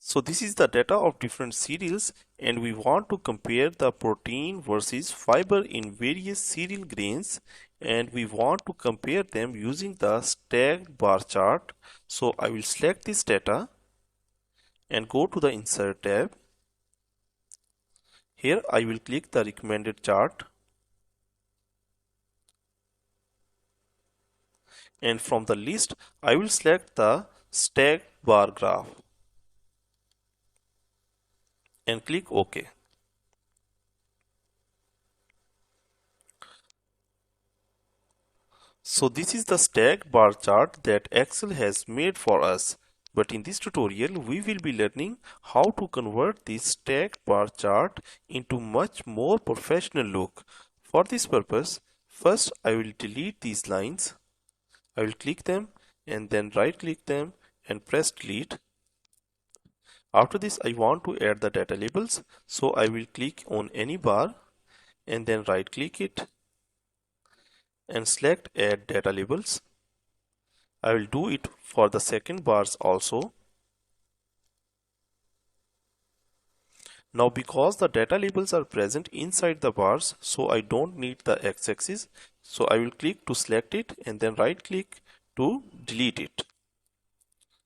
So this is the data of different cereals, and we want to compare the protein versus fiber in various cereal grains, and we want to compare them using the stacked bar chart. So I will select this data and go to the Insert tab. Here I will click the recommended chart, and from the list I will select the stacked bar graph and click OK. So this is the stacked bar chart that Excel has made for us. But in this tutorial, we will be learning how to convert this stacked bar chart into much more professional look. For this purpose, first I will delete these lines. I will click them and then right click them and press delete. After this, I want to add the data labels. So I will click on any bar and then right click it and select add data labels. I will do it for the second bars also. Now because the data labels are present inside the bars, so I don't need the x-axis. So I will click to select it and then right click to delete it.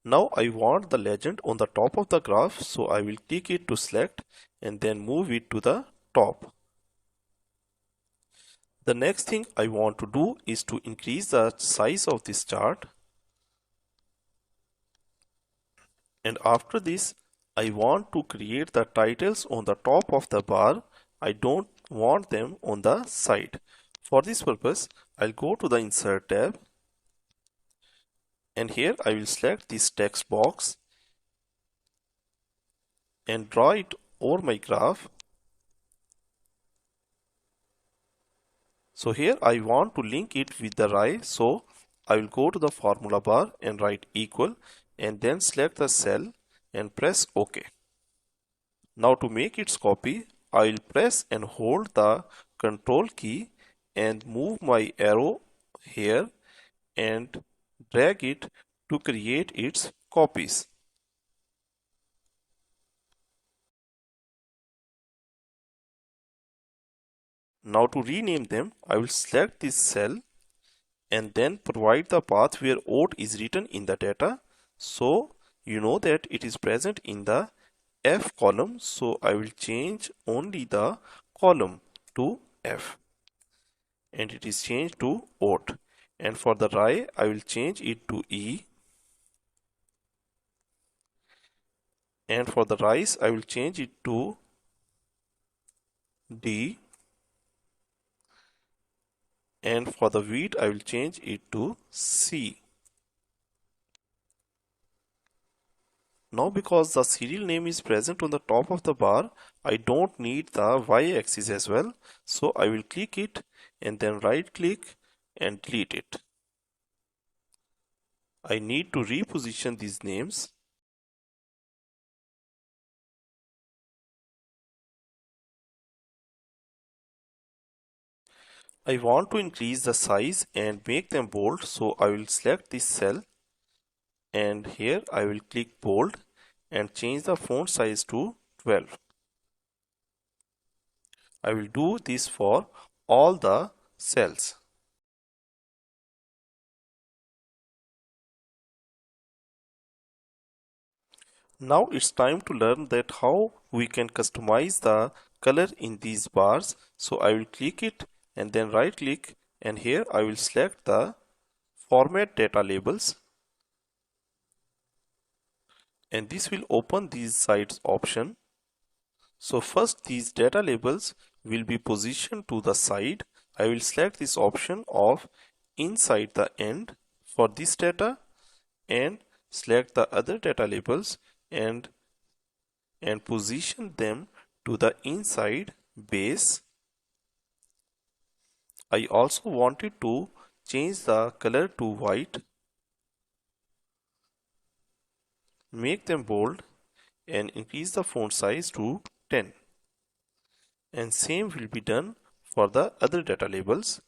Now I want the legend on the top of the graph, so I will click it to select and then move it to the top. The next thing I want to do is to increase the size of this chart. And after this, I want to create the titles on the top of the bar. I don't want them on the side. For this purpose, I'll go to the Insert tab, and here I will select this text box and draw it over my graph. So here I want to link it with the rise, so I will go to the formula bar and write equal and then select the cell and press OK. Now to make its copy, I will press and hold the Control key and move my arrow here and drag it to create its copies. Now to rename them, I will select this cell and then provide the path where oat is written in the data. So you know that it is present in the F column, so I will change only the column to F and it is changed to oat. And for the rye, I will change it to E, and for the rice, I will change it to D, and for the wheat, I will change it to C. Now because the serial name is present on the top of the bar, I don't need the y-axis as well. So I will click it and then right click and delete it. I need to reposition these names. I want to increase the size and make them bold, so I will select this cell and here I will click bold and change the font size to 12. I will do this for all the cells. Now it's time to learn that how we can customize the color in these bars. So I will click it and then right click and here I will select the format data labels and this will open these sides option. So first these data labels will be positioned to the side. I will select this option of inside the end for this data and select the other data labels and position them to the inside base. I also wanted to change the color to white, make them bold and increase the font size to 10. And same will be done for the other data labels.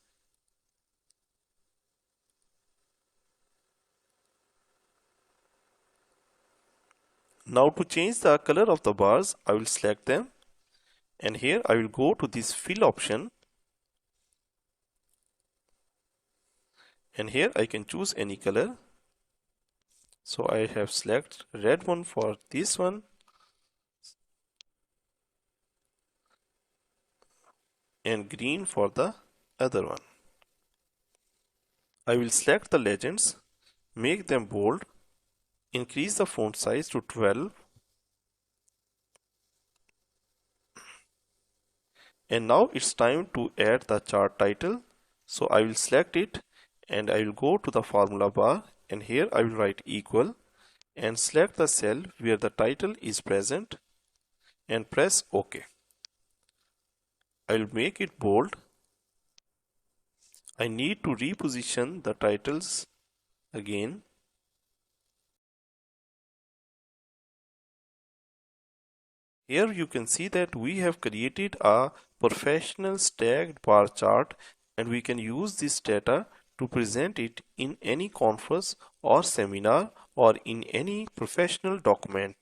Now to change the color of the bars, I will select them, and here I will go to this fill option, and here I can choose any color. So I have select red one for this one, and green for the other one. I will select the legends, make them bold, increase the font size to 12, and now it's time to add the chart title. So I will select it, and I will go to the formula bar, and here I will write equal and select the cell where the title is present and press OK. I will make it bold. I need to reposition the titles again. Here you can see that we have created a professional stacked bar chart, and we can use this data to present it in any conference or seminar or in any professional document.